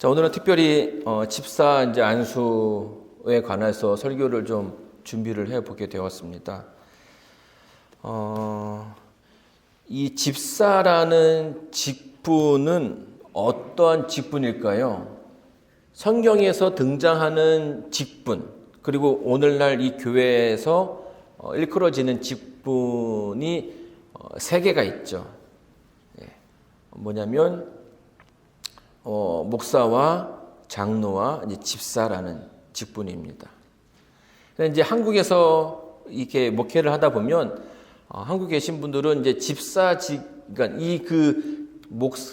자, 오늘은 특별히 집사 이제 안수에 관해서 설교를 좀 준비를 해 보게 되었습니다. 이 집사라는 직분은 어떠한 직분일까요? 성경에서 등장하는 직분, 그리고 오늘날 이 교회에서 일컬어지는 직분이 세 개가 있죠. 뭐냐면 목사와 장로와 이제 집사라는 직분입니다. 이제 한국에서 이렇게 목회를 하다 보면 한국에 계신 분들은 이제 그러니까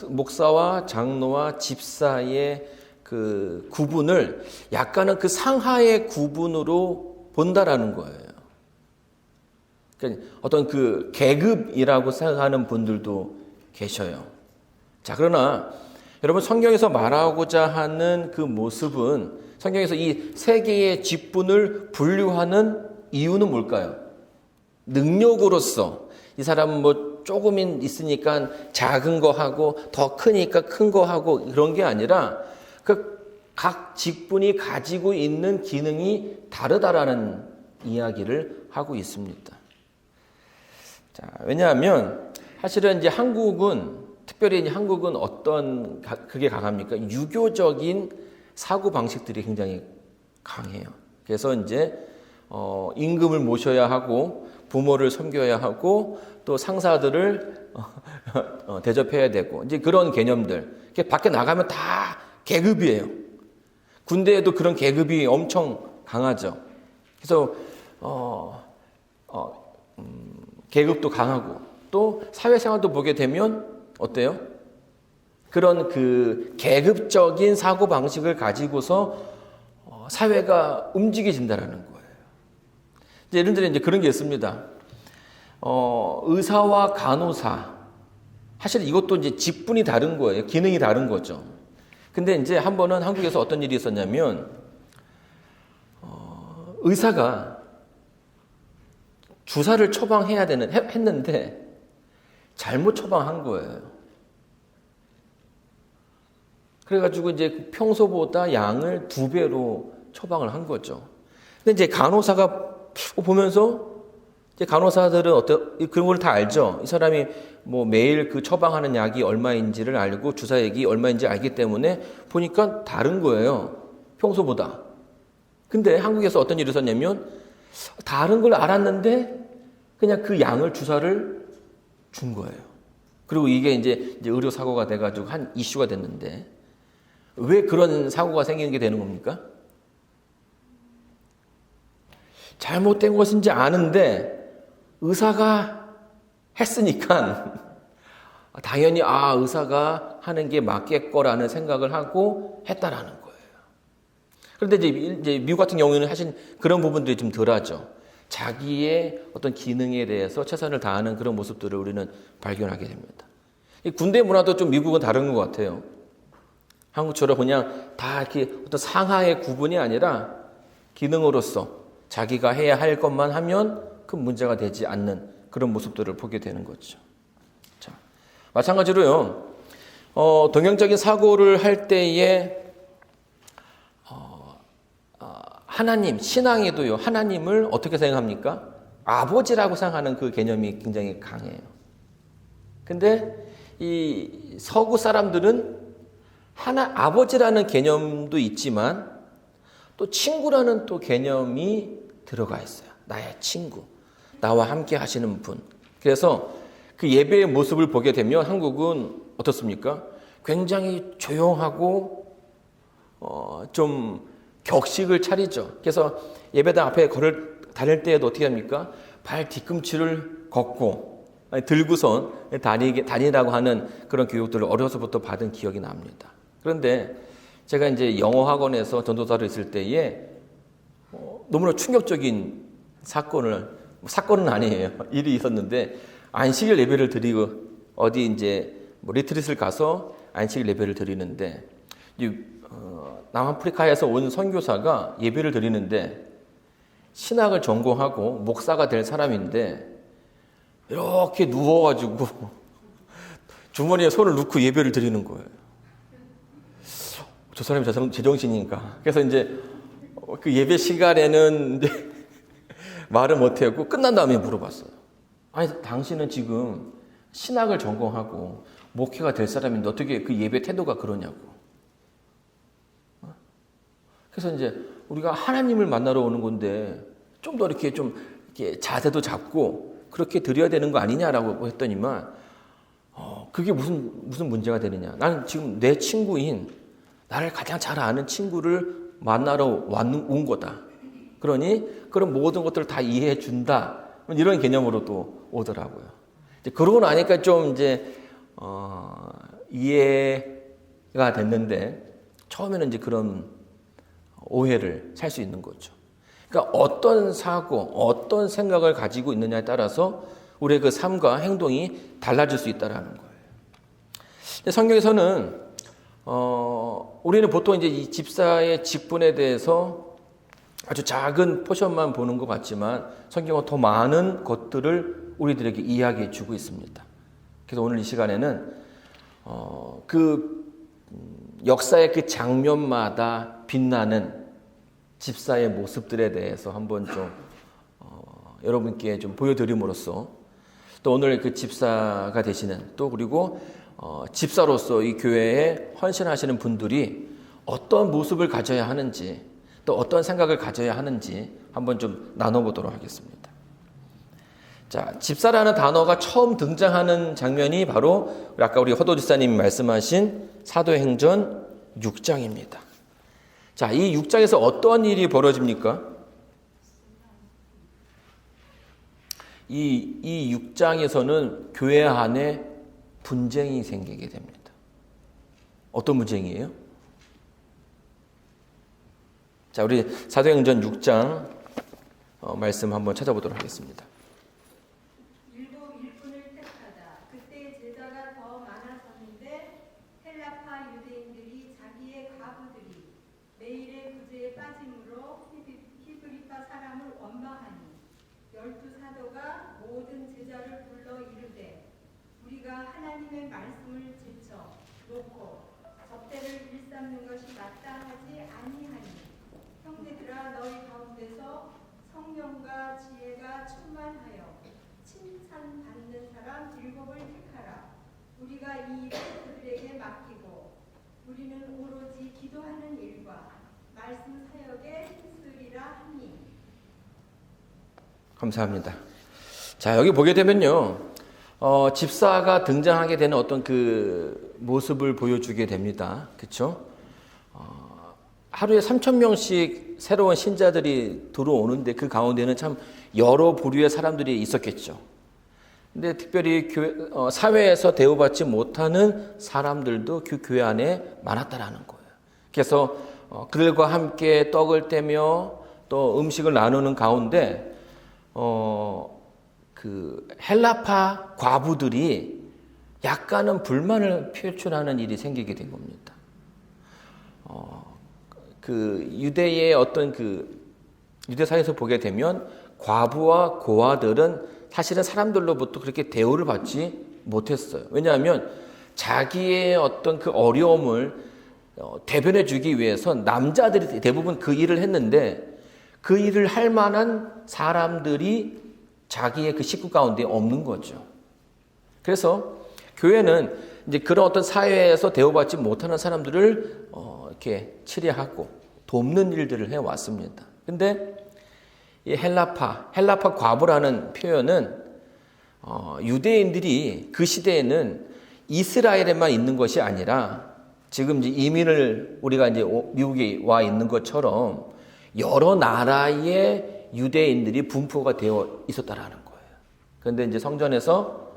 목사와 장로와 집사의 그 구분을 약간은 그 상하의 구분으로 본다라는 거예요. 그러니까 어떤 그 계급이라고 생각하는 분들도 계셔요. 자, 그러나 여러분, 성경에서 말하고자 하는 그 모습은, 성경에서 이 세 개의 직분을 분류하는 이유는 뭘까요? 능력으로서 이 사람은 뭐 조금은 있으니까 작은 거 하고 더 크니까 큰 거 하고 그런 게 아니라 그 각 직분이 가지고 있는 기능이 다르다라는 이야기를 하고 있습니다. 자, 왜냐하면 사실은 이제 특별히 이제 한국은 그게 강합니까? 유교적인 사고 방식들이 굉장히 강해요. 그래서 이제 임금을 모셔야 하고 부모를 섬겨야 하고 또 상사들을 대접해야 되고 이제 그런 개념들. 밖에 나가면 다 계급이에요. 군대에도 그런 계급이 엄청 강하죠. 그래서 계급도 강하고 또 사회생활도 보게 되면 어때요? 그런 그 계급적인 사고 방식을 가지고서 사회가 움직여진다라는 거예요. 이제 예를 들어 이제 그런 게 있습니다. 의사와 간호사. 사실 이것도 이제 직분이 다른 거예요. 기능이 다른 거죠. 근데 이제 한 번은 한국에서 어떤 일이 있었냐면, 의사가 주사를 했는데 잘못 처방한 거예요. 그래가지고 이제 평소보다 양을 2배로 처방을 한 거죠. 근데 이제 간호사가 보면서, 이제 간호사들은 그런 걸 다 알죠. 이 사람이 뭐 매일 그 처방하는 약이 얼마인지를 알고 주사액이 얼마인지 알기 때문에 보니까 다른 거예요. 평소보다. 근데 한국에서 어떤 일이 있었냐면, 다른 걸 알았는데 그냥 그 양을 주사를 준 거예요. 그리고 이게 이제 의료 사고가 돼가지고 한 이슈가 됐는데, 왜 그런 사고가 생기는 게 되는 겁니까? 잘못된 것인지 아는데 의사가 했으니까 당연히 의사가 하는 게 맞겠거라는 생각을 하고 했다라는 거예요. 그런데 이제 미국 같은 경우에는 사실 그런 부분들이 좀 덜하죠. 자기의 어떤 기능에 대해서 최선을 다하는 그런 모습들을 우리는 발견하게 됩니다. 이 군대 문화도 좀 미국은 다른 것 같아요. 한국처럼 그냥 다 이렇게 어떤 상하의 구분이 아니라 기능으로서 자기가 해야 할 것만 하면 큰 문제가 되지 않는 그런 모습들을 보게 되는 거죠. 자, 마찬가지로요, 동양적인 사고를 할 때에 하나님, 신앙에도요, 하나님을 어떻게 생각합니까? 아버지라고 생각하는 그 개념이 굉장히 강해요. 근데 이 서구 사람들은 아버지라는 개념도 있지만 또 친구라는 또 개념이 들어가 있어요. 나의 친구, 나와 함께 하시는 분. 그래서 그 예배의 모습을 보게 되면 한국은 어떻습니까? 굉장히 조용하고 좀 격식을 차리죠. 그래서 예배당 앞에 다닐 때에도 어떻게 합니까? 발 뒤꿈치를 걷고 들고선 다니라고 하는 그런 교육들을 어려서부터 받은 기억이 납니다. 그런데 제가 이제 영어 학원에서 전도사로 있을 때에 너무나 충격적인 사건은 아니에요. 일이 있었는데, 안식일 예배를 드리고 어디 이제 뭐 리트릿을 가서 안식일 예배를 드리는데, 남아프리카에서 온 선교사가 예배를 드리는데 신학을 전공하고 목사가 될 사람인데 이렇게 누워가지고 주머니에 손을 넣고 예배를 드리는 거예요. 저 사람이 제정신이니까. 그래서 이제 그 예배 시간에는 이제 말을 못하고 끝난 다음에 물어봤어요. 아니, 당신은 지금 신학을 전공하고 목회가 될 사람인데 어떻게 그 예배 태도가 그러냐고. 그래서 이제 우리가 하나님을 만나러 오는 건데 좀 더 이렇게 자세도 잡고 그렇게 드려야 되는 거 아니냐라고 했더니만 그게 무슨 문제가 되느냐. 나는 지금 내 친구인 나를 가장 잘 아는 친구를 만나러 온 거다. 그러니 그런 모든 것들을 다 이해해 준다. 이런 개념으로 또 오더라고요. 이제 그러고 나니까 좀 이제 이해가 됐는데 처음에는 이제 그런 오해를 살 수 있는 거죠. 그러니까 어떤 사고, 어떤 생각을 가지고 있느냐에 따라서 우리의 그 삶과 행동이 달라질 수 있다라는 거예요. 성경에서는 우리는 보통 이제 이 집사의 직분에 대해서 아주 작은 포션만 보는 것 같지만 성경은 더 많은 것들을 우리들에게 이야기해 주고 있습니다. 그래서 오늘 이 시간에는 역사의 그 장면마다 빛나는 집사의 모습들에 대해서 한번 좀 여러분께 좀 보여드림으로써 또 오늘 그 집사가 되시는 또 그리고 집사로서 이 교회에 헌신하시는 분들이 어떤 모습을 가져야 하는지 또 어떤 생각을 가져야 하는지 한번 좀 나눠보도록 하겠습니다. 자, 집사라는 단어가 처음 등장하는 장면이 바로 아까 우리 허도 집사님이 말씀하신 사도행전 6장입니다. 자, 이 6장에서 어떤 일이 벌어집니까? 이 6장에서는 교회 안에 분쟁이 생기게 됩니다. 어떤 분쟁이에요? 자, 우리 사도행전 6장 말씀 한번 찾아보도록 하겠습니다. 일곱 일꾼을 택하다. 그때 제자가 더 많아졌는데 헬라파 유대인들이 자기의 과부들이 매일의 구제에 빠짐으로 히브리파 사람을 원망하니 12사도가 모든 제자를 불러 이르되 우리가 하나님의 말씀을 지쳐 놓고 접대를 일삼는 것이 마땅하지 아니하니 형제들아 너희 가운데서 성령과 지혜가 충만하여 칭찬받는 사람 7을 택하라. 우리가 이 일을 그들에게 맡기고 우리는 오로지 기도하는 일과 말씀 사역에 힘쓰리라 하니. 감사합니다. 자, 여기 보게 되면요, 집사가 등장하게 되는 어떤 그 모습을 보여주게 됩니다. 그렇죠? 하루에 3,000명씩 새로운 신자들이 들어오는데 그 가운데는 참 여러 부류의 사람들이 있었겠죠. 근데 특별히 사회에서 대우받지 못하는 사람들도 그 교회 안에 많았다라는 거예요. 그래서 그들과 함께 떡을 떼며 또 음식을 나누는 가운데 그 헬라파 과부들이 약간은 불만을 표출하는 일이 생기게 된 겁니다. 그 유대의 어떤 그 유대사에서 보게 되면 과부와 고아들은 사실은 사람들로부터 그렇게 대우를 받지 못했어요. 왜냐하면 자기의 어떤 그 어려움을 대변해 주기 위해서 남자들이 대부분 그 일을 했는데 그 일을 할 만한 사람들이 자기의 그 식구 가운데 없는 거죠. 그래서 교회는 이제 그런 어떤 사회에서 대우받지 못하는 사람들을 이렇게 치료하고 돕는 일들을 해왔습니다. 근데 이 헬라파 과부라는 표현은 유대인들이 그 시대에는 이스라엘에만 있는 것이 아니라 지금 이제 이민을 우리가 이제 미국에 와 있는 것처럼 여러 나라의 유대인들이 분포가 되어 있었다라는 거예요. 그런데 이제 성전에서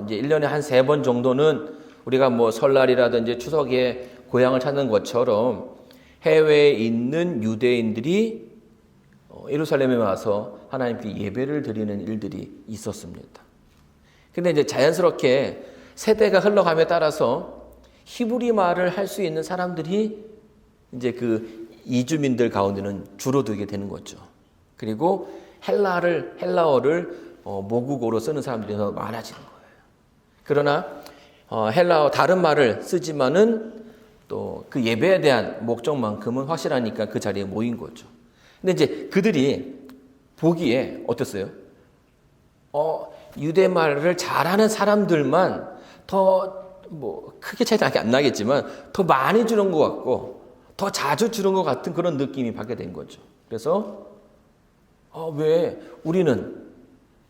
이제 1년에 한 3번 정도는 우리가 뭐 설날이라든지 추석에 고향을 찾는 것처럼 해외에 있는 유대인들이 예루살렘에 와서 하나님께 예배를 드리는 일들이 있었습니다. 근데 이제 자연스럽게 세대가 흘러감에 따라서 히브리 말을 할 수 있는 사람들이 이제 그 이주민들 가운데는 줄어들게 되는 거죠. 그리고 헬라어를 모국어로 쓰는 사람들이 더 많아지는 거예요. 그러나 헬라어 다른 말을 쓰지만은 또 그 예배에 대한 목적만큼은 확실하니까 그 자리에 모인 거죠. 근데 이제 그들이 보기에 어땠어요? 유대 말을 잘하는 사람들만 더 크게 차이 안 나겠지만 더 많이 주는 것 같고 더 자주 주는 것 같은 그런 느낌이 받게 된 거죠. 그래서 왜 우리는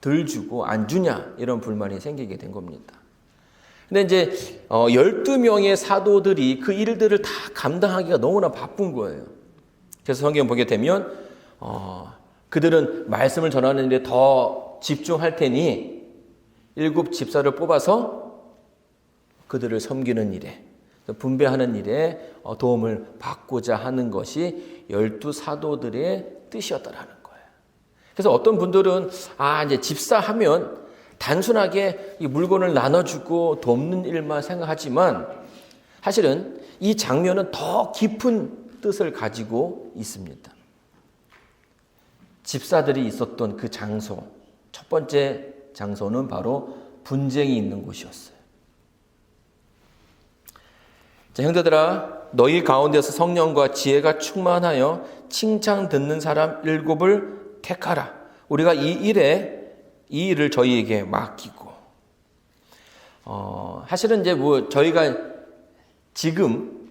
덜 주고 안 주냐 이런 불만이 생기게 된 겁니다. 근데 이제 12명의 사도들이 그 일들을 다 감당하기가 너무나 바쁜 거예요. 그래서 성경 보게 되면 그들은 말씀을 전하는 데 더 집중할 테니 7 집사를 뽑아서 그들을 섬기는 일에 분배하는 일에 도움을 받고자 하는 것이 12 사도들의 뜻이었다라는 거예요. 그래서 어떤 분들은 이제 집사하면 단순하게 이 물건을 나눠주고 돕는 일만 생각하지만 사실은 이 장면은 더 깊은 뜻을 가지고 있습니다. 집사들이 있었던 그 장소, 첫 번째 장소는 바로 분쟁이 있는 곳이었어요. 자, 형제들아, 너희 가운데서 성령과 지혜가 충만하여 칭찬 듣는 사람 7을 택하라. 우리가 이 일을 저희에게 맡기고. 사실은 이제 저희가 지금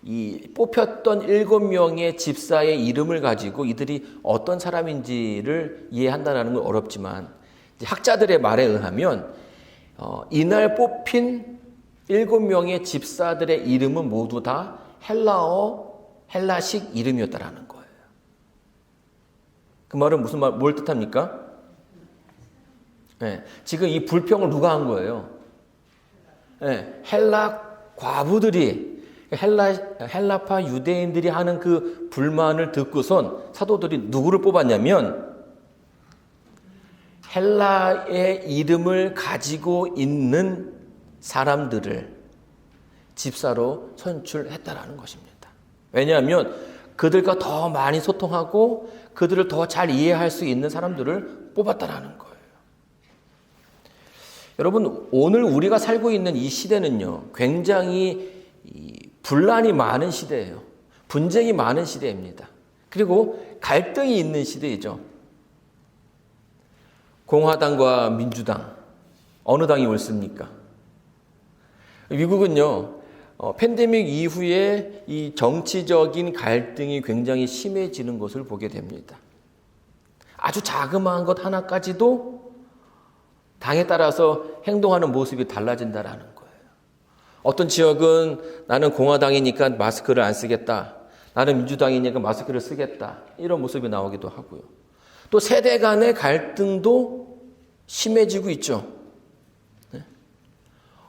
이 뽑혔던 7명의 집사의 이름을 가지고 이들이 어떤 사람인지를 이해한다는 건 어렵지만 학자들의 말에 의하면 이날 뽑힌 7명의 집사들의 이름은 모두 다 헬라식 이름이었다라는 거예요. 그 말은 뭘 뜻합니까? 네, 지금 이 불평을 누가 한 거예요? 네, 헬라 과부들이 헬라파 유대인들이 하는 그 불만을 듣고선 사도들이 누구를 뽑았냐면 헬라의 이름을 가지고 있는 사람들을 집사로 선출했다라는 것입니다. 왜냐하면 그들과 더 많이 소통하고 그들을 더 잘 이해할 수 있는 사람들을 뽑았다라는 거예요. 여러분, 오늘 우리가 살고 있는 이 시대는요, 굉장히 분란이 많은 시대예요. 분쟁이 많은 시대입니다. 그리고 갈등이 있는 시대이죠. 공화당과 민주당, 어느 당이 옳습니까? 미국은요, 팬데믹 이후에 이 정치적인 갈등이 굉장히 심해지는 것을 보게 됩니다. 아주 자그마한 것 하나까지도 당에 따라서 행동하는 모습이 달라진다라는 거예요. 어떤 지역은 나는 공화당이니까 마스크를 안 쓰겠다. 나는 민주당이니까 마스크를 쓰겠다. 이런 모습이 나오기도 하고요. 또 세대 간의 갈등도 심해지고 있죠.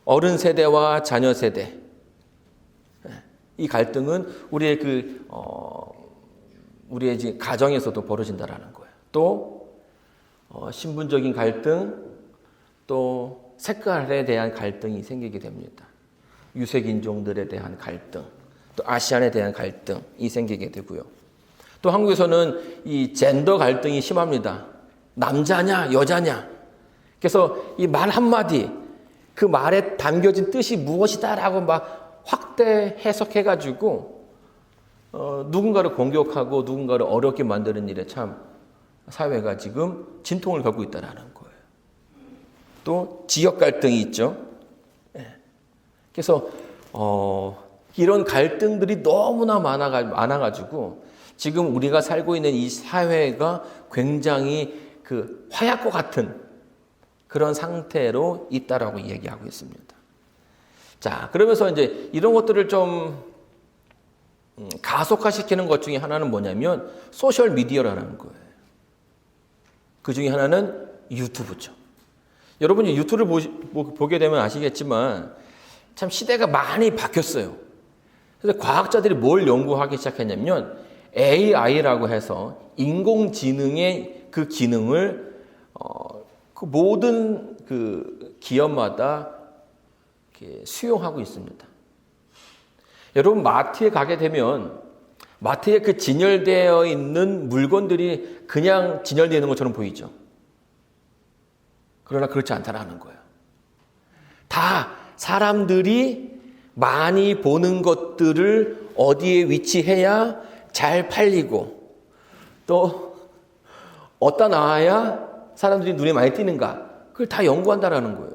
어른 세대와 자녀 세대. 이 갈등은 우리의 우리의 가정에서도 벌어진다라는 거예요. 또 신분적인 갈등, 또 색깔에 대한 갈등이 생기게 됩니다. 유색 인종들에 대한 갈등, 또 아시안에 대한 갈등이 생기게 되고요. 또 한국에서는 이 젠더 갈등이 심합니다. 남자냐, 여자냐. 그래서 이 말 한마디, 그 말에 담겨진 뜻이 무엇이다라고 막 확대 해석해가지고 누군가를 공격하고 누군가를 어렵게 만드는 일에 참 사회가 지금 진통을 겪고 있다는 거예요. 또 지역 갈등이 있죠. 그래서 이런 갈등들이 너무나 많아가지고 지금 우리가 살고 있는 이 사회가 굉장히 그 화약고 같은 그런 상태로 있다라고 얘기하고 있습니다. 자, 그러면서 이제 이런 것들을 좀 가속화시키는 것 중에 하나는 뭐냐면 소셜 미디어라는 거예요. 그 중에 하나는 유튜브죠. 여러분이 유튜브를 보게 되면 아시겠지만 참 시대가 많이 바뀌었어요. 그래서 과학자들이 뭘 연구하기 시작했냐면 AI라고 해서 인공지능의 그 기능을 그 모든 그 기업마다 이렇게 수용하고 있습니다. 여러분 마트에 가게 되면 마트에 그 진열되어 있는 물건들이 그냥 진열되어 있는 것처럼 보이죠. 그러나 그렇지 않다라는 거예요. 다 사람들이 많이 보는 것들을 어디에 위치해야 잘 팔리고 또 어디다 놔야 사람들이 눈에 많이 띄는가 그걸 다 연구한다라는 거예요.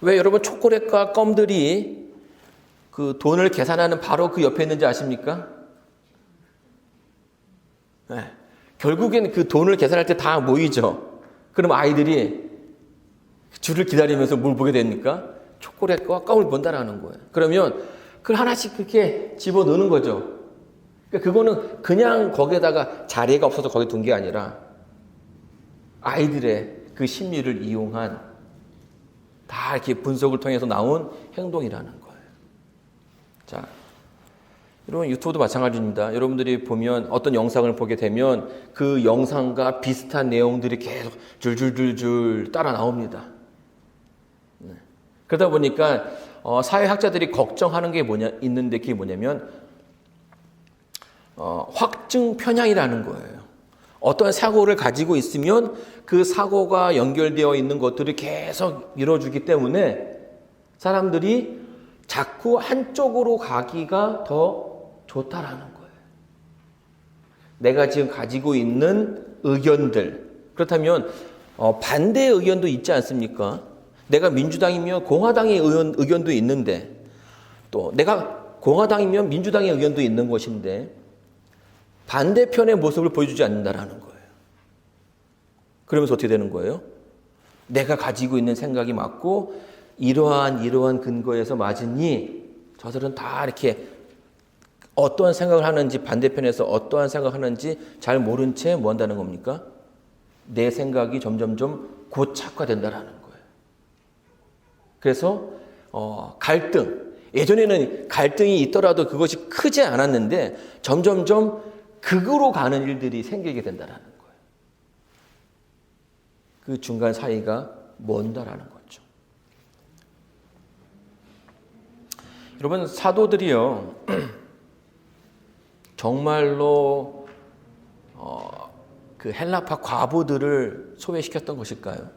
왜 여러분 초콜릿과 껌들이 그 돈을 계산하는 바로 그 옆에 있는지 아십니까? 네. 결국엔 그 돈을 계산할 때 다 모이죠. 그럼 아이들이 줄을 기다리면서 뭘 보게 됩니까? 초콜릿과 껌을 본다라는 거예요. 그러면 그걸 하나씩 그렇게 집어넣는 거죠. 그러니까 그거는 그냥 거기에다가 자리가 없어서 거기 둔 게 아니라 아이들의 그 심리를 이용한 다 이렇게 분석을 통해서 나온 행동이라는 거예요. 자, 여러분 유튜브도 마찬가지입니다. 여러분들이 보면 어떤 영상을 보게 되면 그 영상과 비슷한 내용들이 계속 줄줄줄줄 따라 나옵니다. 네. 그러다 보니까 사회학자들이 걱정하는 게 있는데 그게 뭐냐면 확증 편향이라는 거예요. 어떤 사고를 가지고 있으면 그 사고가 연결되어 있는 것들을 계속 이뤄주기 때문에 사람들이 자꾸 한쪽으로 가기가 더 좋다라는 거예요. 내가 지금 가지고 있는 의견들. 그렇다면 반대의 의견도 있지 않습니까? 내가 민주당이면 공화당의 의견도 있는데 또 내가 공화당이면 민주당의 의견도 있는 것인데 반대편의 모습을 보여주지 않는다라는 거예요. 그러면서 어떻게 되는 거예요? 내가 가지고 있는 생각이 맞고 이러한 근거에서 맞으니 저들은 다 이렇게 어떠한 생각을 하는지 반대편에서 어떠한 생각을 하는지 잘 모른 채 뭐 한다는 겁니까? 내 생각이 점점점 고착화된다라는 거예요. 그래서 갈등, 예전에는 갈등이 있더라도 그것이 크지 않았는데 점점점 극으로 가는 일들이 생기게 된다라는 거예요. 그 중간 사이가 먼다라는 거죠. 여러분 사도들이요 정말로 그 헬라파 과부들을 소외시켰던 것일까요?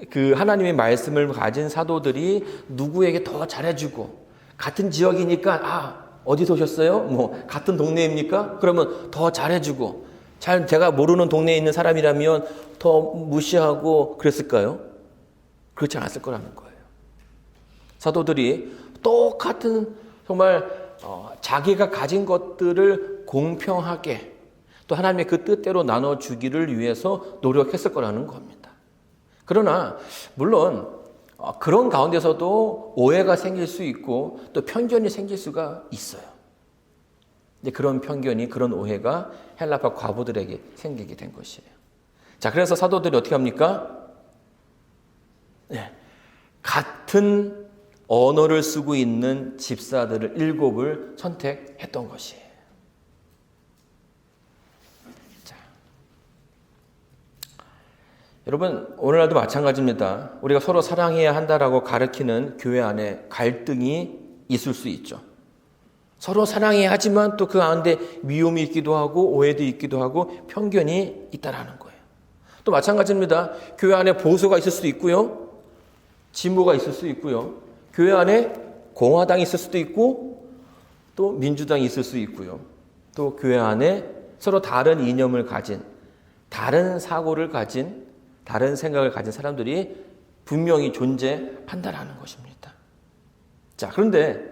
그 하나님의 말씀을 가진 사도들이 누구에게 더 잘해주고 같은 지역이니까 어디서 오셨어요? 뭐 같은 동네입니까? 그러면 더 잘해주고 제가 모르는 동네에 있는 사람이라면 더 무시하고 그랬을까요? 그렇지 않았을 거라는 거예요. 사도들이 똑같은 정말 자기가 가진 것들을 공평하게 또 하나님의 그 뜻대로 나눠주기를 위해서 노력했을 거라는 겁니다. 그러나 물론 그런 가운데서도 오해가 생길 수 있고 또 편견이 생길 수가 있어요. 이제 그런 편견이 그런 오해가 헬라파 과부들에게 생기게 된 것이에요. 자, 그래서 사도들이 어떻게 합니까? 네, 같은 언어를 쓰고 있는 집사들을 7을 선택했던 것이에요. 자, 여러분 오늘날도 마찬가지입니다. 우리가 서로 사랑해야 한다라고 가르치는 교회 안에 갈등이 있을 수 있죠. 서로 사랑해야 하지만 또 그 가운데 미움이 있기도 하고 오해도 있기도 하고 편견이 있다라는 거예요. 또 마찬가지입니다. 교회 안에 보수가 있을 수도 있고요. 진보가 있을 수 있고요. 교회 안에 공화당이 있을 수도 있고 또 민주당이 있을 수 있고요. 또 교회 안에 서로 다른 이념을 가진 다른 사고를 가진 다른 생각을 가진 사람들이 분명히 존재한다라는 것입니다. 자, 그런데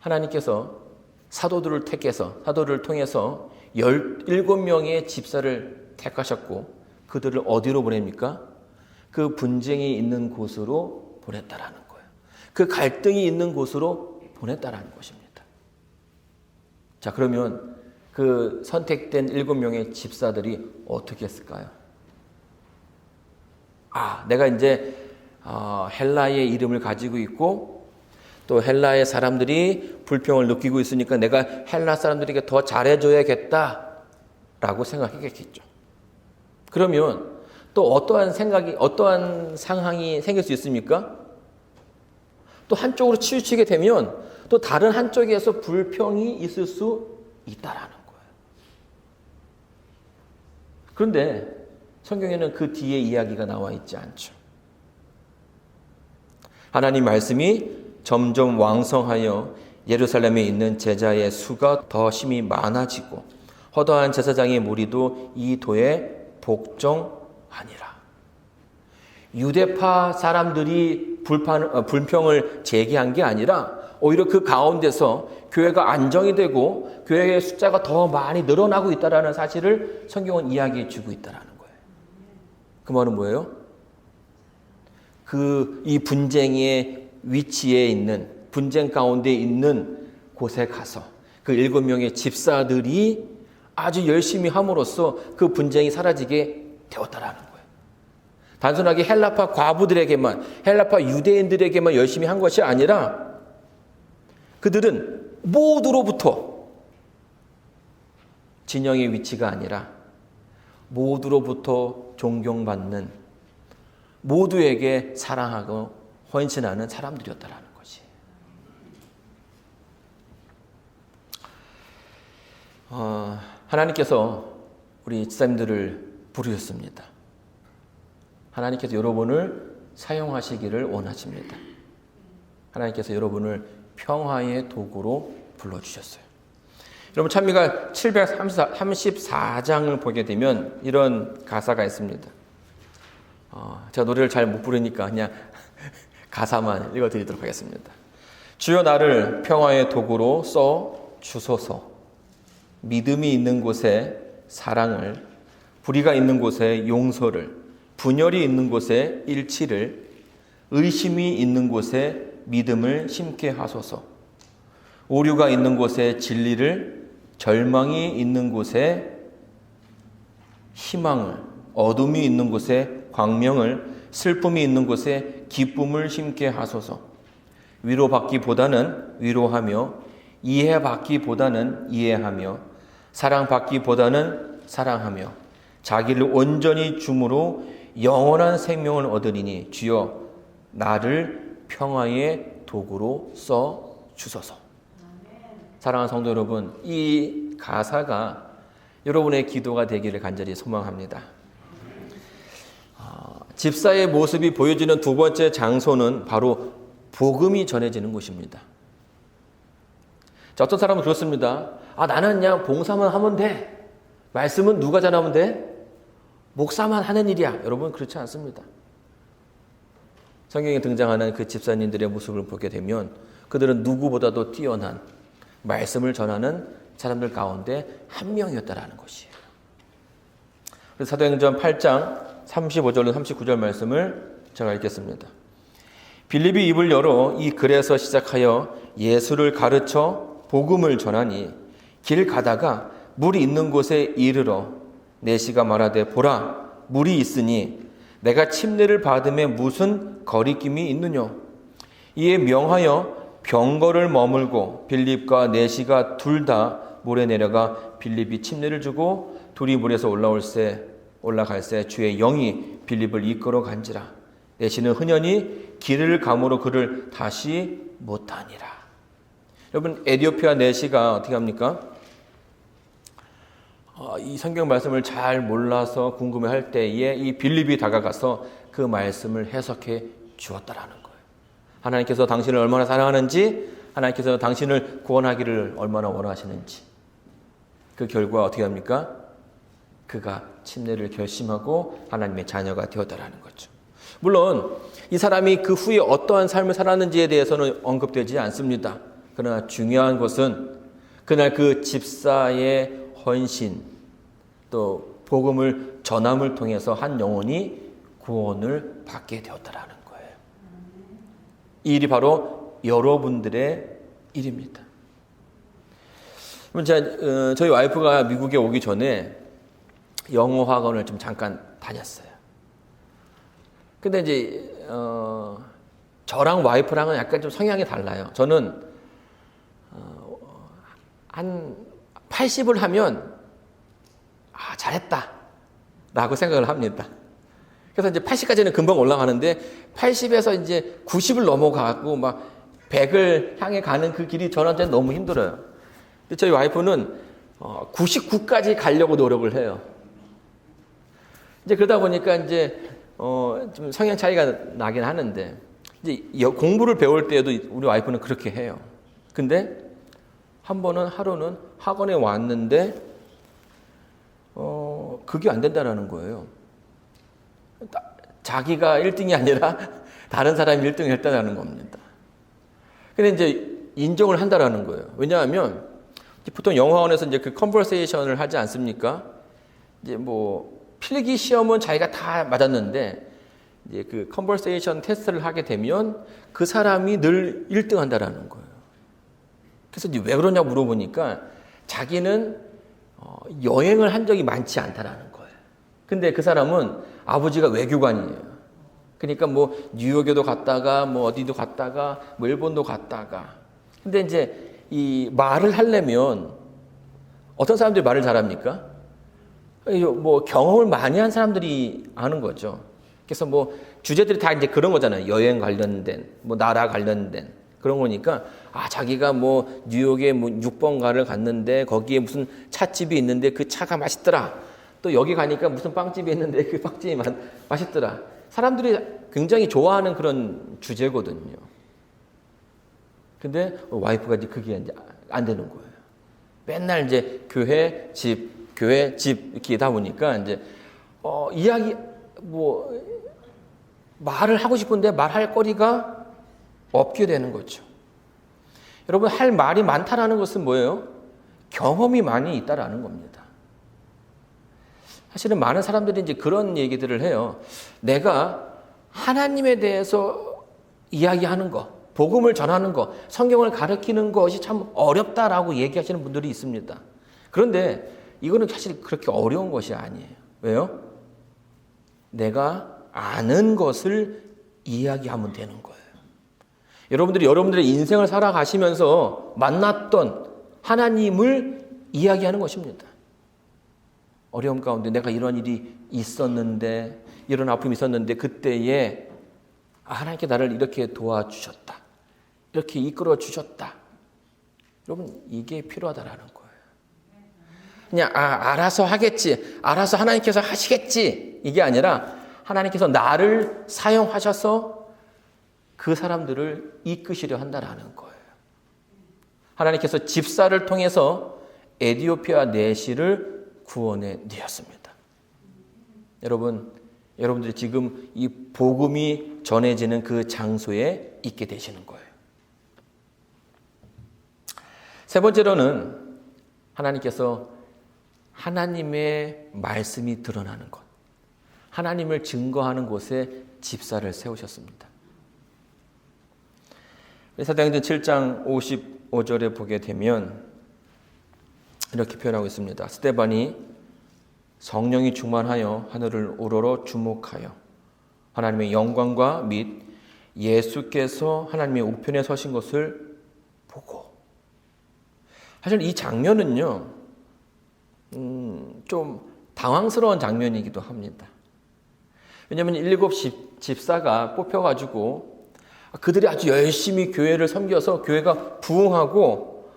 하나님께서 사도들을 통해서 17명의 집사를 택하셨고 그들을 어디로 보냅니까? 그 분쟁이 있는 곳으로 보냈다라는 거예요. 그 갈등이 있는 곳으로 보냈다라는 것입니다. 자, 그러면 그 선택된 7명의 집사들이 어떻게 했을까요? 내가 이제 헬라의 이름을 가지고 있고 또 헬라의 사람들이 불평을 느끼고 있으니까 내가 헬라 사람들에게 더 잘해줘야겠다라고 생각했겠죠. 그러면 또 어떠한 상황이 생길 수 있습니까? 또 한쪽으로 치우치게 되면 또 다른 한쪽에서 불평이 있을 수 있다라는 거예요. 그런데 성경에는 그 뒤에 이야기가 나와 있지 않죠. 하나님 말씀이 점점 왕성하여 예루살렘에 있는 제자의 수가 더 심히 많아지고 허다한 제사장의 무리도 이 도에 복종하니라. 유대파 사람들이 불평을 제기한 게 아니라 오히려 그 가운데서 교회가 안정이 되고 교회의 숫자가 더 많이 늘어나고 있다는 사실을 성경은 이야기해 주고 있다는 거예요. 그 말은 뭐예요? 이 분쟁의 위치에 있는, 분쟁 가운데 있는 곳에 가서 그 7명의 집사들이 아주 열심히 함으로써 그 분쟁이 사라지게 되었다라는 거예요. 단순하게 헬라파 과부들에게만, 헬라파 유대인들에게만 열심히 한 것이 아니라 그들은 모두로부터, 진영의 위치가 아니라 모두로부터 존경받는, 모두에게 사랑하고 헌신하는 사람들이었다라는 것이. 하나님께서 우리 집사님들을 부르셨습니다. 하나님께서 여러분을 사용하시기를 원하십니다. 하나님께서 여러분을 평화의 도구로 불러주셨어요. 여러분 찬미가 734장을 보게 되면 이런 가사가 있습니다. 제가 노래를 잘 못 부르니까 그냥 가사만 읽어드리도록 하겠습니다. 주여 나를 평화의 도구로 써 주소서. 믿음이 있는 곳에 사랑을, 불의가 있는 곳에 용서를, 분열이 있는 곳에 일치를, 의심이 있는 곳에 믿음을 심게 하소서. 오류가 있는 곳에 진리를, 절망이 있는 곳에 희망을, 어둠이 있는 곳에 광명을, 슬픔이 있는 곳에 기쁨을 심게 하소서. 위로받기보다는 위로하며, 이해받기보다는 이해하며, 사랑받기보다는 사랑하며, 자기를 온전히 줌으로 영원한 생명을 얻으리니 주여 나를 평화의 도구로 써 주소서. 사랑하는 성도 여러분, 이 가사가 여러분의 기도가 되기를 간절히 소망합니다. 집사의 모습이 보여지는 두 번째 장소는 바로 복음이 전해지는 곳입니다. 자, 어떤 사람은 그렇습니다. 나는 그냥 봉사만 하면 돼. 말씀은 누가 전하면 돼? 목사만 하는 일이야. 여러분 그렇지 않습니다. 성경에 등장하는 그 집사님들의 모습을 보게 되면 그들은 누구보다도 뛰어난 말씀을 전하는 사람들 가운데 한 명이었다라는 것이에요. 그래서 사도행전 8장 35절로 39절 말씀을 제가 읽겠습니다. 빌립이 입을 열어 이 글에서 시작하여 예수를 가르쳐 복음을 전하니 길 가다가 물이 있는 곳에 이르러 내시가 말하되 보라 물이 있으니 내가 침례를 받음에 무슨 거리낌이 있느냐. 이에 명하여 병거를 머물고 빌립과 내시가 둘 다 물에 내려가 빌립이 침례를 주고 둘이 물에서 올라갈새 주의 영이 빌립을 이끌어 간지라. 내시는 흔연히 길을 감으로 그를 다시 못하니라. 여러분 에티오피아 내시가 어떻게 합니까? 이 성경 말씀을 잘 몰라서 궁금해할 때에 이 빌립이 다가가서 그 말씀을 해석해 주었다라는 거예요. 하나님께서 당신을 얼마나 사랑하는지, 하나님께서 당신을 구원하기를 얼마나 원하시는지, 그 결과 어떻게 합니까? 그가 침례를 결심하고 하나님의 자녀가 되었다라는 거죠. 물론 이 사람이 그 후에 어떠한 삶을 살았는지에 대해서는 언급되지 않습니다. 그러나 중요한 것은 그날 그 집사의 헌신, 또 복음을 전함을 통해서 한 영혼이 구원을 받게 되었다라는 거예요. 이 일이 바로 여러분들의 일입니다. 저희 와이프가 미국에 오기 전에 영어 학원을 좀 잠깐 다녔어요. 근데 이제 저랑 와이프랑은 약간 좀 성향이 달라요. 저는 한 80을 하면 잘했다 라고 생각을 합니다. 그래서 이제 80까지는 금방 올라가는데 80에서 이제 90을 넘어가고 막 100을 향해 가는 그 길이 저한테는 너무 힘들어요. 근데 저희 와이프는 99까지 가려고 노력을 해요. 이제 그러다 보니까 이제 좀 성향 차이가 나긴 하는데 이제 공부를 배울 때에도 우리 와이프는 그렇게 해요. 근데 한 번은 하루는 학원에 왔는데 그게 안 된다라는 거예요. 자기가 1등이 아니라 다른 사람이 1등을 했다라는 겁니다. 근데 이제 인정을 한다라는 거예요. 왜냐하면 보통 영어학원에서 이제 그 컨버세이션을 하지 않습니까? 이제 뭐 필기 시험은 자기가 다 맞았는데 이제 그 컨버세이션 테스트를 하게 되면 그 사람이 늘 1등 한다라는 거예요. 그래서 이제 왜 그러냐고 물어보니까 자기는 여행을 한 적이 많지 않다라는 거예요. 근데 그 사람은 아버지가 외교관이에요. 그러니까 뭐 뉴욕에도 갔다가 뭐 어디도 갔다가 뭐 일본도 갔다가. 근데 이제 이 말을 하려면 어떤 사람들이 말을 잘합니까? 뭐 경험을 많이 한 사람들이 아는 거죠. 그래서 뭐 주제들이 다 이제 그런 거잖아요. 여행 관련된, 뭐 나라 관련된 그런 거니까 자기가 뭐 뉴욕에 뭐 6번가를 갔는데 거기에 무슨 찻집이 있는데 그 차가 맛있더라. 또 여기 가니까 무슨 빵집이 있는데 그 빵집이 맛있더라. 사람들이 굉장히 좋아하는 그런 주제거든요. 근데 와이프가 이제 그게 이제 안 되는 거예요. 맨날 이제 교회, 집 이렇게 하다 보니까 이제 이야기 뭐 말을 하고 싶은데 말할 거리가 없게 되는 거죠. 여러분, 할 말이 많다라는 것은 뭐예요? 경험이 많이 있다라는 겁니다. 사실은 많은 사람들이 이제 그런 얘기들을 해요. 내가 하나님에 대해서 이야기하는 거, 복음을 전하는 거, 성경을 가르치는 것이 참 어렵다라고 얘기하시는 분들이 있습니다. 그런데 이거는 사실 그렇게 어려운 것이 아니에요. 왜요? 내가 아는 것을 이야기하면 되는 거예요. 여러분들이 여러분들의 인생을 살아가시면서 만났던 하나님을 이야기하는 것입니다. 어려움 가운데 내가 이런 일이 있었는데, 이런 아픔이 있었는데 그때에 하나님께 나를 이렇게 도와주셨다. 이렇게 이끌어 주셨다. 여러분, 이게 필요하다라는 거예요. 그냥 알아서 하겠지. 알아서 하나님께서 하시겠지. 이게 아니라 하나님께서 나를 사용하셔서 그 사람들을 이끄시려 한다라는 거예요. 하나님께서 집사를 통해서 에티오피아 내시를 구원해 내었습니다. 여러분들이 지금 이 복음이 전해지는 그 장소에 있게 되시는 거예요. 세 번째로는 하나님께서 하나님의 말씀이 드러나는 것, 하나님을 증거하는 곳에 집사를 세우셨습니다. 사도행전 7장 55절에 보게 되면 이렇게 표현하고 있습니다. 스데반이 성령이 충만하여 하늘을 우러러 주목하여 하나님의 영광과 및 예수께서 하나님의 우편에 서신 것을 보고. 사실 이 장면은요, 좀 당황스러운 장면이기도 합니다. 왜냐하면 7 집사가 뽑혀가지고 그들이 아주 열심히 교회를 섬겨서 교회가 부흥하고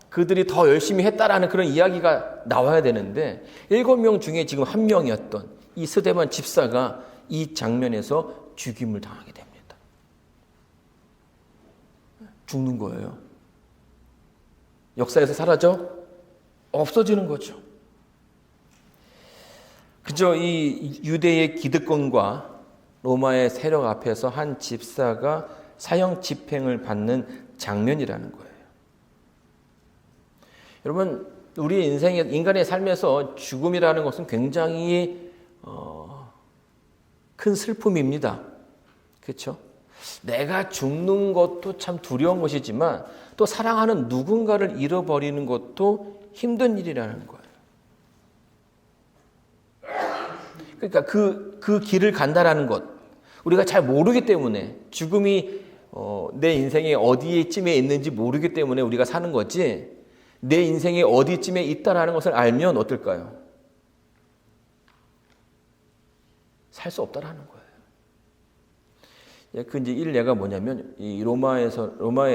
그들이 더 열심히 했다라는 그런 이야기가 나와야 되는데 7명 중에 지금 1명이었던 이 스데반 집사가 이 장면에서 죽임을 당하게 됩니다. 죽는 거예요. 역사에서 사라져 없어지는 거죠. 그저 이 유대의 기득권과 로마의 세력 앞에서 한 집사가 사형 집행을 받는 장면이라는 거예요. 여러분, 우리 인간의 삶에서 죽음이라는 것은 굉장히 큰 슬픔입니다. 그렇죠? 내가 죽는 것도 참 두려운 것이지만 또 사랑하는 누군가를 잃어버리는 것도 힘든 일이라는 거예요. 그러니까 그 길을 간다라는 것, 우리가 잘 모르기 때문에 죽음이 내 인생의 어디쯤에 있는지 모르기 때문에 우리가 사는 거지, 내 인생이 어디쯤에 있다라는 것을 알면 어떨까요? 살 수 없다라는 거예요. 그 이제 일례가 뭐냐면, 이 로마의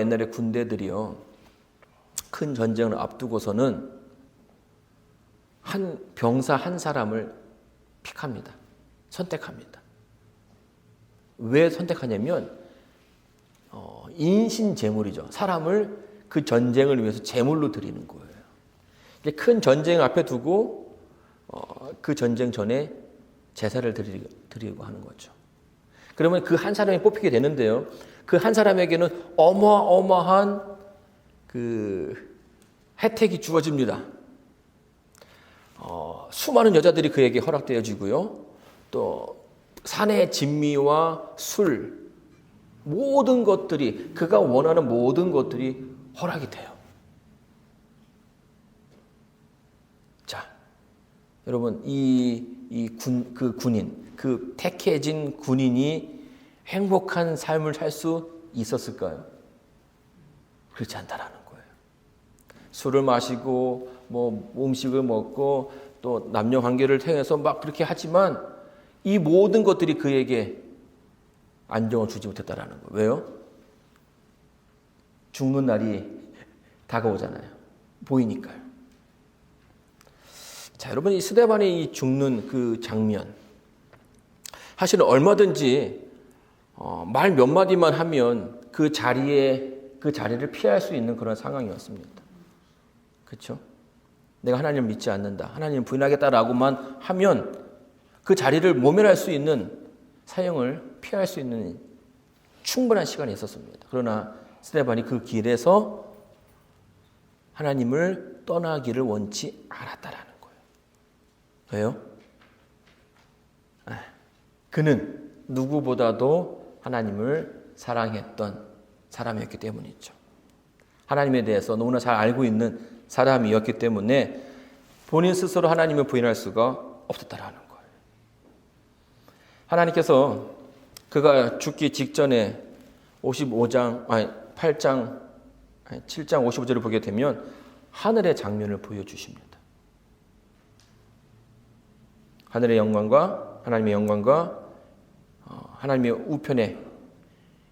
옛날에 군대들이요, 큰 전쟁을 앞두고서는 한 병사 한 사람을 픽합니다. 선택합니다. 왜 선택하냐면 인신제물이죠. 사람을 그 전쟁을 위해서 제물로 드리는 거예요. 큰 전쟁 앞에 두고 그 전쟁 전에 제사를 드리고 하는 거죠. 그러면 그 한 사람이 뽑히게 되는데요. 그 한 사람에게는 어마어마한 그 혜택이 주어집니다. 수많은 여자들이 그에게 허락되어지고요. 또 산의 진미와 술, 모든 것들이, 그가 원하는 모든 것들이 허락이 돼요. 자, 여러분, 그 군인, 그 택해진 군인이 행복한 삶을 살 수 있었을까요? 그렇지 않다라는 거예요. 술을 마시고, 음식을 먹고, 또 남녀 관계를 통해서 막 그렇게 하지만, 이 모든 것들이 그에게 안정을 주지 못했다라는 거예요. 왜요? 죽는 날이 다가오잖아요. 보이니까요. 자, 여러분, 이 스데반이 이 죽는 그 장면, 사실은 얼마든지 말 몇 마디만 하면 그 자리를 피할 수 있는 그런 상황이었습니다. 그렇죠? 내가 하나님을 믿지 않는다, 하나님을 부인하겠다라고만 하면 그 자리를 모면할 수 있는, 사형을 피할 수 있는 충분한 시간이 있었습니다. 그러나 스데반이 그 길에서 하나님을 떠나기를 원치 않았다라는 거예요. 왜요? 그는 누구보다도 하나님을 사랑했던 사람이었기 때문이죠. 하나님에 대해서 너무나 잘 알고 있는 사람이었기 때문에 본인 스스로 하나님을 부인할 수가 없었다라는 거예요. 하나님께서 그가 죽기 직전에 7장 55절을 보게 되면 하늘의 장면을 보여주십니다. 하늘의 영광과 하나님의 영광과 하나님의 우편에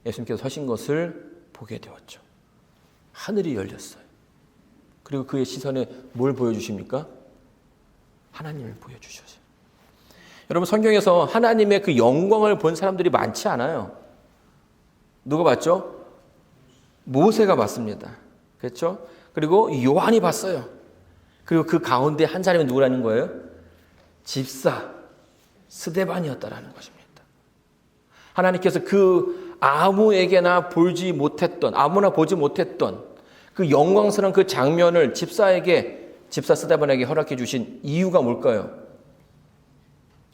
예수님께서 서신 것을 보게 되었죠. 하늘이 열렸어요. 그리고 그의 시선에 뭘 보여주십니까? 하나님을 보여주셔서. 여러분, 성경에서 하나님의 그 영광을 본 사람들이 많지 않아요. 누가 봤죠? 모세가 봤습니다. 그렇죠? 그리고 요한이 봤어요. 그리고 그 가운데 한 사람이 누구라는 거예요? 집사 스데반이었다라는 것입니다. 하나님께서 그 아무나 보지 못했던 그 영광스러운 그 장면을 집사 스데반에게 허락해 주신 이유가 뭘까요?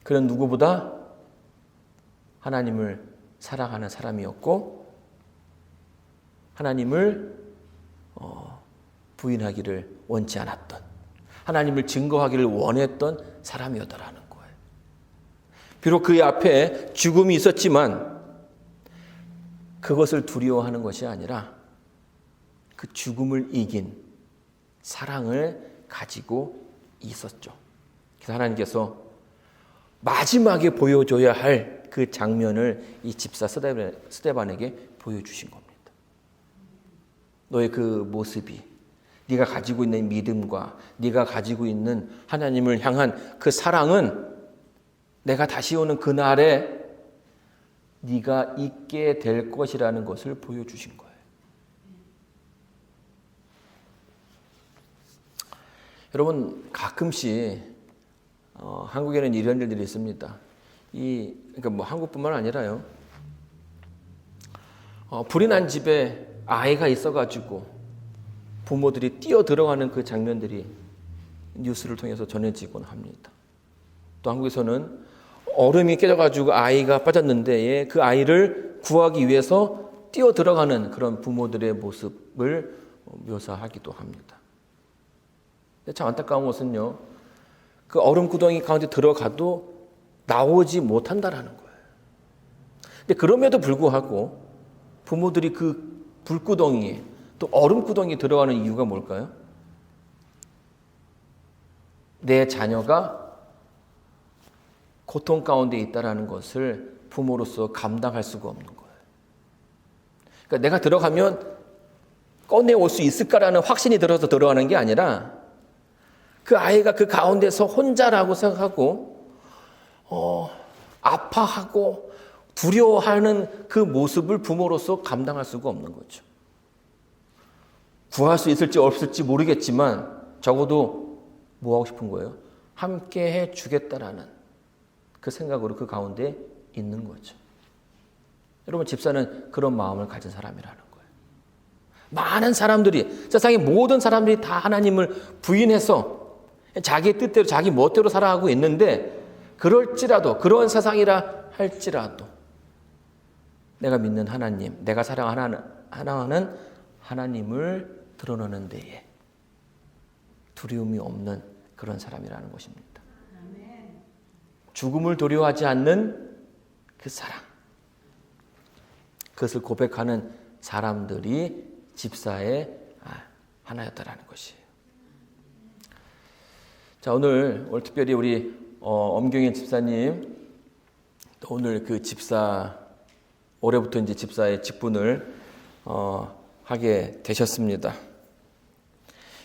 그는 누구보다 하나님을 사랑하는 사람이었고 하나님을 부인하기를 원치 않았던, 하나님을 증거하기를 원했던 사람이었다라는 거예요. 비록 그의 앞에 죽음이 있었지만 그것을 두려워하는 것이 아니라 그 죽음을 이긴 사랑을 가지고 있었죠. 그래서 하나님께서 마지막에 보여줘야 할 그 장면을 이 집사 스데반에게 보여주신 겁니다. 너의 그 모습이, 네가 가지고 있는 믿음과 네가 가지고 있는 하나님을 향한 그 사랑은 내가 다시 오는 그날에 네가 있게 될 것이라는 것을 보여주신 거예요. 여러분, 가끔씩 한국에는 이런 일들이 있습니다. 그러니까 한국뿐만 아니라요. 불이 난 집에 아이가 있어가지고 부모들이 뛰어 들어가는 그 장면들이 뉴스를 통해서 전해지곤 합니다. 또 한국에서는 얼음이 깨져가지고 아이가 빠졌는데 그 아이를 구하기 위해서 뛰어 들어가는 그런 부모들의 모습을 묘사하기도 합니다. 참 안타까운 것은요, 그 얼음 구덩이 가운데 들어가도 나오지 못한다라는 거예요. 근데 그럼에도 불구하고 부모들이 그 불구덩이에, 또 얼음 구덩이에 들어가는 이유가 뭘까요? 내 자녀가 고통 가운데 있다라는 것을 부모로서 감당할 수가 없는 거예요. 그러니까 내가 들어가면 꺼내올 수 있을까라는 확신이 들어서 들어가는 게 아니라 그 아이가 그 가운데서 혼자라고 생각하고 아파하고 두려워하는 그 모습을 부모로서 감당할 수가 없는 거죠. 구할 수 있을지 없을지 모르겠지만 적어도 뭐 하고 싶은 거예요? 함께 해 주겠다라는 그 생각으로 그 가운데 있는 거죠. 여러분, 집사는 그런 마음을 가진 사람이라는 거예요. 많은 사람들이, 세상의 모든 사람들이 다 하나님을 부인해서 자기 뜻대로 자기 멋대로 살아가고 있는데, 그럴지라도, 그런 세상이라 할지라도 내가 믿는 하나님, 내가 사랑하는 하나님을 드러내는 데에 두려움이 없는 그런 사람이라는 것입니다. 죽음을 두려워하지 않는 그 사랑, 그것을 고백하는 사람들이 집사의 하나였다라는 것이에요. 자, 오늘 특별히 우리 엄경현 집사님, 오늘 그 집사, 올해부터 이제 집사의 직분을 하게 되셨습니다.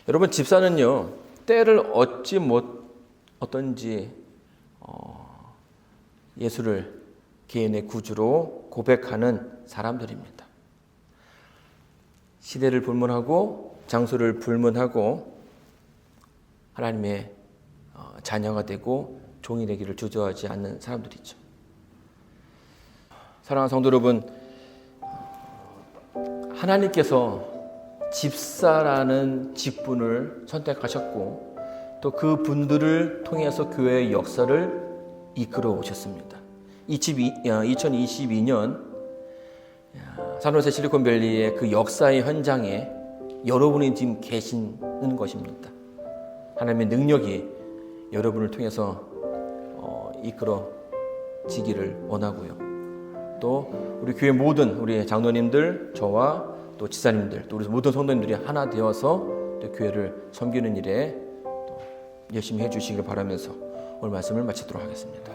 여러분, 집사는요, 때를 어떤지 예수를 개인의 구주로 고백하는 사람들입니다. 시대를 불문하고 장소를 불문하고 하나님의 자녀가 되고 종이 되기를 주저하지 않는 사람들이죠. 사랑하는 성도 여러분, 하나님께서 집사라는 직분을 선택하셨고 또 그 분들을 통해서 교회의 역사를 이끌어 오셨습니다. 2022년 산호세 실리콘밸리의 그 역사의 현장에 여러분이 지금 계시는 것입니다. 하나님의 능력이 여러분을 통해서 이끌어지기를 원하고요. 또 우리 교회 모든 우리 장로님들, 저와 또 지사님들, 또 우리 모든 성도님들이 하나 되어서 또 교회를 섬기는 일에 또 열심히 해주시길 바라면서 오늘 말씀을 마치도록 하겠습니다.